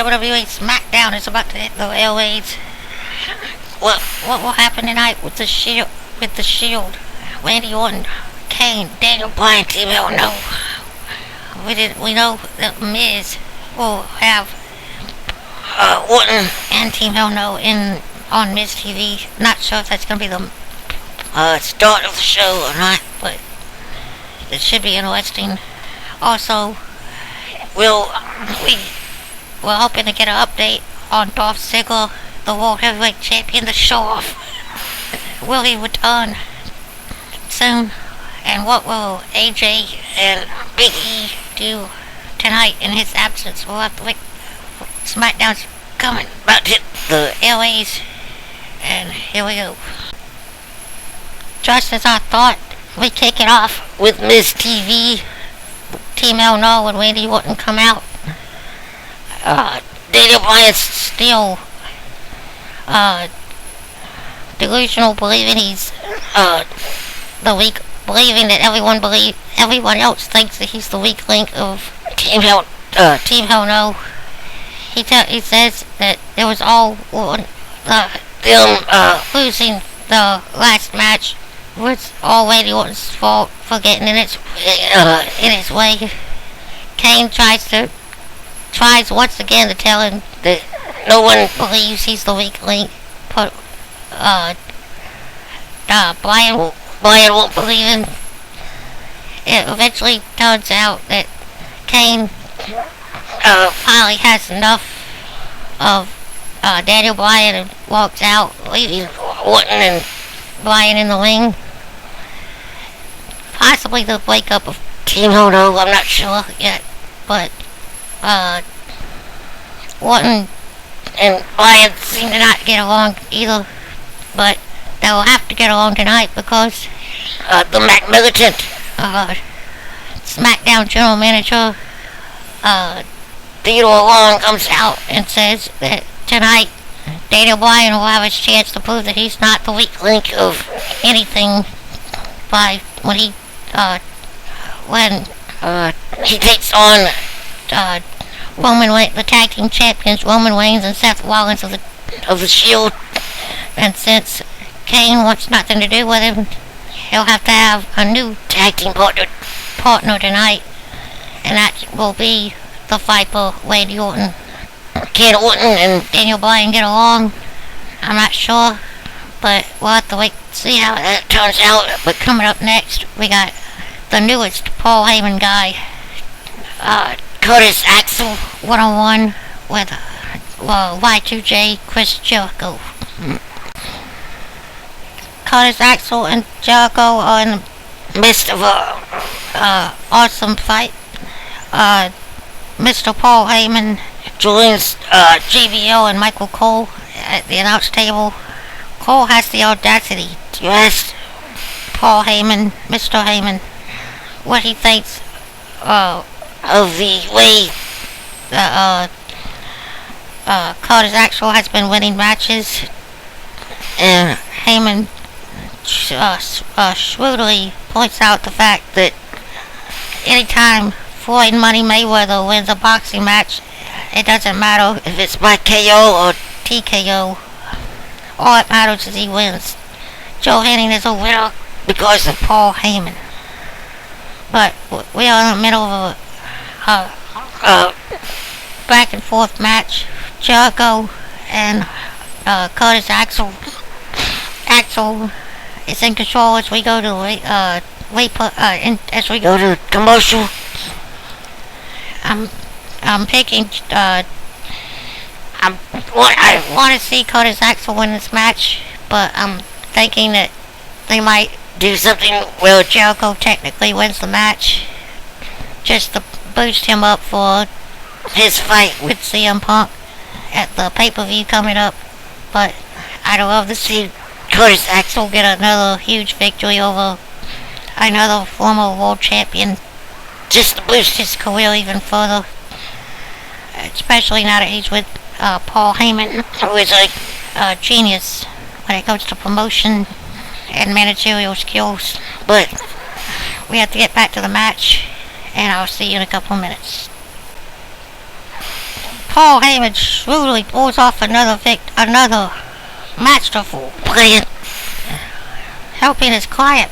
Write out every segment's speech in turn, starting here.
WWE Smackdown is about to hit the airwaves. What will happen tonight with the Shield? Randy Orton, Kane, Daniel Bryan, Team Hell No. We know that Miz will have Orton and Team Hell No on Miz TV. Not sure if that's gonna be the start of the show or not, but it should be interesting. Also, we're hoping to get an update on Dolph Ziggler, the World Heavyweight Champion, to show off. Will he return soon? And what will AJ and Big E do tonight in his absence? We'll have to wait. SmackDown's coming, about to hit the airways, and here we go. Just as I thought, we kick it off with Miz TV. Team Hell No and Randy Orton come out. Daniel Bryan's still delusional, believing he's the weak, believing that everyone else thinks that he's the weak link of Team Hell No. He says that it was all them losing the last match was all Randy Orton's fault for getting in his way. Kane tries once again to tell him that no one believes he's the weak link. But Bryan won't believe him. It eventually turns out that Kane finally has enough of Daniel Bryan and walks out, leaving Orton and Bryan in the ring. Possibly the breakup of Team Hell No, I'm not sure yet. But Orton and Bryan seem to not get along either. But they'll have to get along tonight because the Militant SmackDown General Manager Theodore Long comes out and says that tonight Daniel Bryan will have his chance to prove that he's not the weak link of anything by when he takes on the tag team champions Roman Reigns and Seth Rollins of the Shield. And since Kane wants nothing to do with him, he'll have to have a new tag team partner tonight, and that will be the Viper, Randy Orton. Can Orton and Daniel Bryan get along? I'm not sure, but we'll have to wait and see how that turns out. But coming up next, we got the newest Paul Heyman guy, Curtis Axel, one-on-one with Y2J Chris Jericho. Curtis Axel and Jericho are in the midst of a awesome fight. Mr. Paul Heyman joins JBL and Michael Cole at the announce table. Cole has the audacity to ask Paul Heyman, Mr. Heyman, what he thinks of the way that Curtis Axel has been winning matches. And Heyman shrewdly points out the fact that anytime Floyd Money Mayweather wins a boxing match, it doesn't matter if it's by KO or TKO. All that matters is he wins. Joe Henning is a winner because of Paul Heyman. But we are in the middle of a back and forth match. Jericho and Curtis Axel is in control as we go to commercial. I'm picking. I want to see Curtis Axel win this match, but I'm thinking that they might do something where Jericho technically wins the match, just to boost him up for his fight with CM Punk at the pay-per-view coming up. But I'd love to see Curtis Axel get another huge victory over another former world champion, just to boost his career even further. Especially now that he's with Paul Heyman, who is a genius when it comes to promotion and managerial skills. But we have to get back to the match, and I'll see you in a couple of minutes. Paul Heyman shrewdly pulls off another masterful plan, helping his client,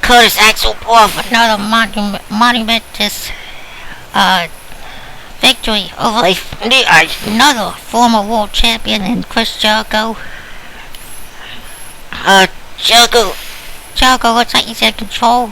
Curtis Axel, pull off another monumentous victory over another former world champion in Chris Jericho. Jericho looks like he's in control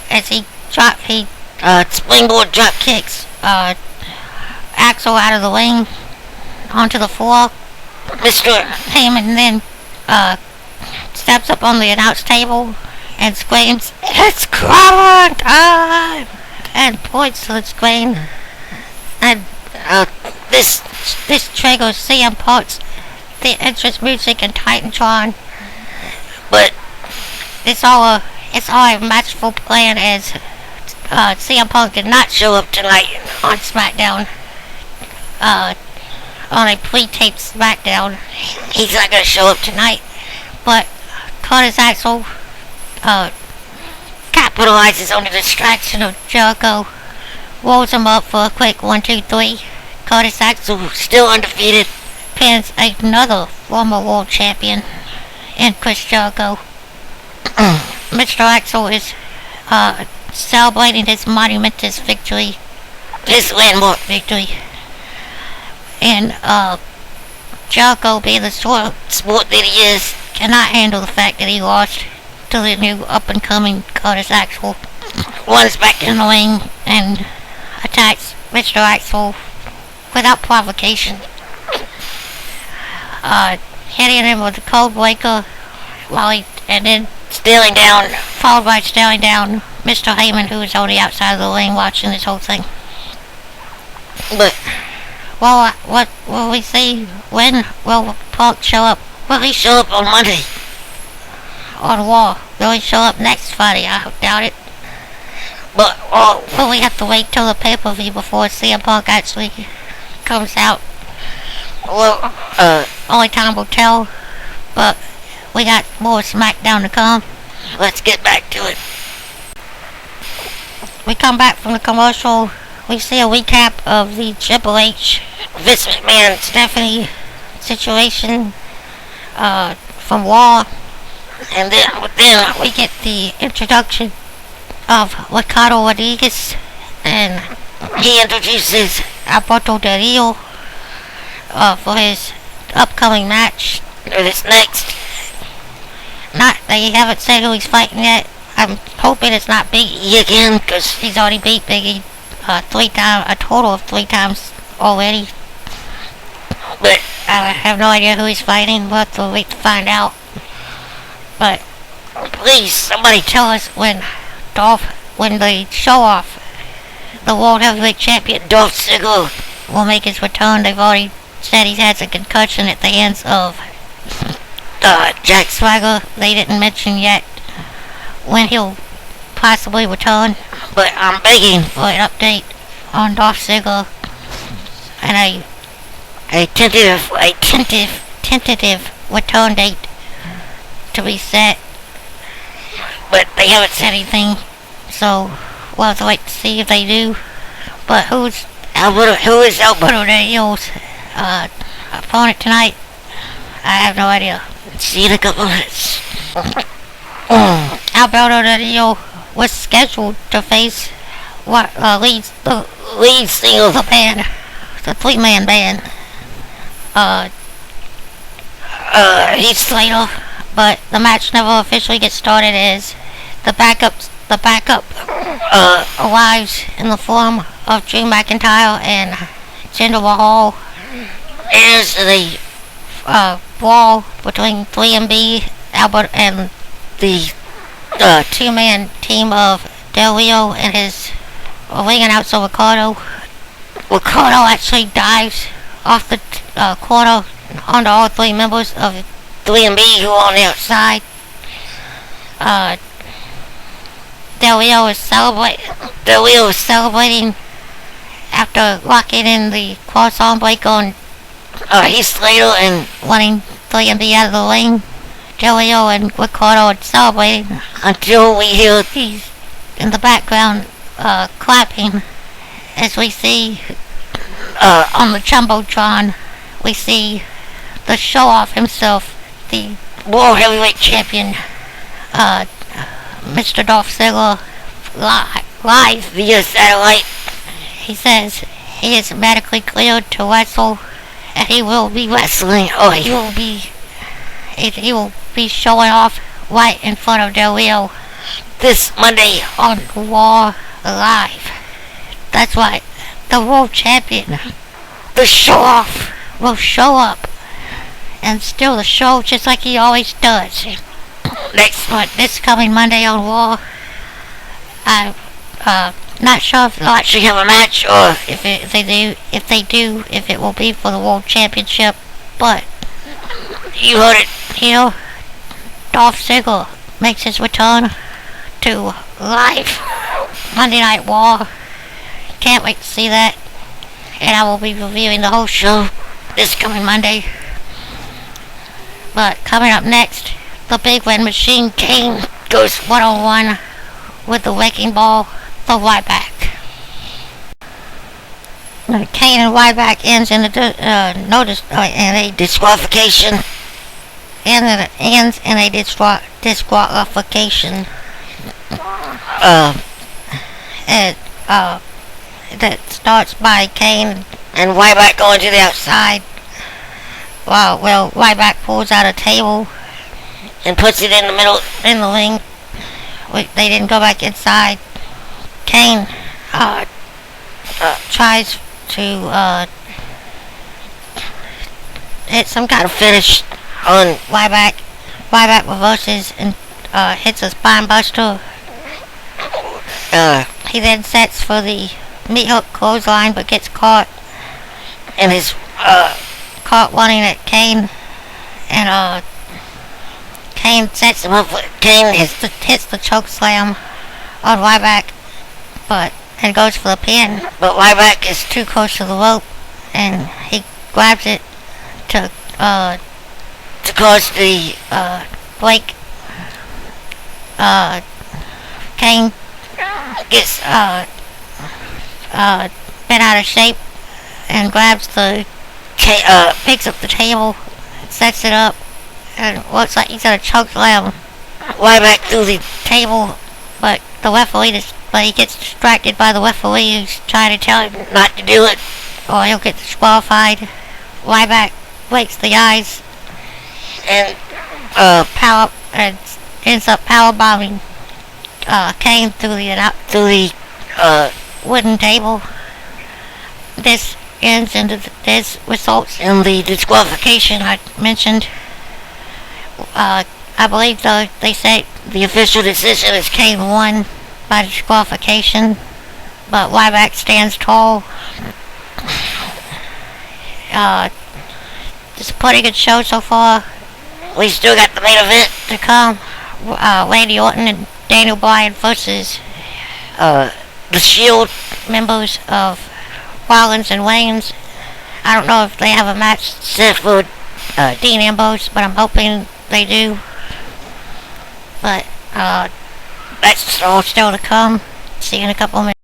as he springboard drop kicks Axel out of the ring onto the floor. Mr. Heyman then steps up on the announce table and screams, "It's crime time!" and points to the screen. And this triggers CM Punk's the entrance music and Titantron. But it's all a masterful plan, as CM Punk did not show up tonight on SmackDown. On a pre-taped SmackDown, he's not gonna show up tonight. But Curtis Axel capitalizes on the distraction of Jericho, rolls him up for a quick 1-2-3. Curtis Axel, still undefeated, pins another former world champion in Chris Jericho. Mr. Axel is celebrating his monumentous victory, his landmark victory. And Jericho, being the sport that he is, cannot handle the fact that he lost to the new up-and-coming Curtis Axel. Runs back in the ring and attacks Mr. Axel without provocation, hitting him with the cold breaker and then followed by staring down Mr. Heyman, who is on the outside of the ring watching this whole thing. But what will we see? When will Punk show up? Will he show up on Monday? On Raw? Will he show up next Friday? I doubt it. But will we have to wait till the pay-per-view before CM Punk actually comes out? Well, only time will tell. But we got more SmackDown to come. Let's get back to it. We come back from the commercial. We see a recap of the Triple H, Vince McMahon, Stephanie situation from Raw. And then we get the introduction of Ricardo Rodriguez, and he introduces Alberto Del Rio for his upcoming match. This next. They haven't said who he's fighting yet. I'm hoping it's not Big E again, because he's already beat Big E a total of 3 times already. But I have no idea who he's fighting. We'll have to wait to find out. But please, somebody tell us when they show off the World Heavyweight Champion Dolph Ziggler will make his return. They've already said he's had a concussion at the hands of Jack Swagger. They didn't mention yet when he'll possibly return, but I'm begging for an update on Dolph Ziggler and a tentative return date to be set. But they haven't said anything, so we'll have to wait to see if they do. But who is Alberto Del Rio's opponent tonight? I have no idea. See you in a couple minutes. Alberto Del Rio was scheduled to face the lead singer of the band, the 3-man band, Heath Slater, but the match never officially gets started as the backup arrives in the form of Drew McIntyre and Jinder Mahal. There's the brawl between 3MB, Albert, and the 2-man team of Del Rio and his ring announcer Ricardo. Ricardo actually dives off the corner onto all 3 members of 3MB who are on the outside. Del Rio is celebrating after locking in the cross-arm break on Heath Slater and wanting 3MB out of the ring. Del Rio and Ricardo are celebrating until we hear these in the background clapping as we see on the Jumbotron, we see the show-off himself, the World Heavyweight Champion, Mr. Dolph Ziggler, live via satellite. He says he is medically cleared to wrestle, and he will be wrestling, or he will be showing off right in front of their wheel this Monday on Raw Live. That's right, the world champion, the show-off, will show up and steal the show just like he always does. This coming Monday on Raw. I'm not sure if they'll actually have a match, or if they do, if it will be for the World Championship. But you heard it here. Dolph Ziggler makes his return to live Monday Night Raw. Can't wait to see that. And I will be reviewing the whole show this coming Monday. But coming up next, the Big Red Machine, Kane, goes one-on-one with the Wrecking Ball, the Ryback. Kane and Ryback ends in a disqualification. It ends in a disqualification. That starts by Kane and Ryback going to the outside. Well, Ryback pulls out a table and puts it in the middle, in the ring. They didn't go back inside. Kane tries to hit some kind of finish on Ryback. Ryback reverses and hits a spine buster. He then sets for the meat hook clothesline, but gets caught and is caught running at Kane. And Kane sets him up. Kane hits the choke slam on Ryback, and goes for the pin. But Ryback is too close to the rope, and he grabs it to cause the break. Kane gets bent out of shape and grabs picks up the table, sets it up, and looks like he's gonna choke slam Ryback through the table, but he gets distracted by the referee, who's trying to tell him not to do it, or he'll get disqualified. Ryback breaks the eyes and ends up powerbombing Kane through the wooden table. This results in the disqualification I mentioned. I believe they say the official decision is Kane won by disqualification, but Ryback stands tall. It's a pretty good show so far. We still got the main event to come. Randy Orton and Daniel Bryan versus the Shield members of Rollins and Wayans. I don't know if they have a match set for Dean Ambrose, but I'm hoping they do. But that's all still to come. See you in a couple of minutes.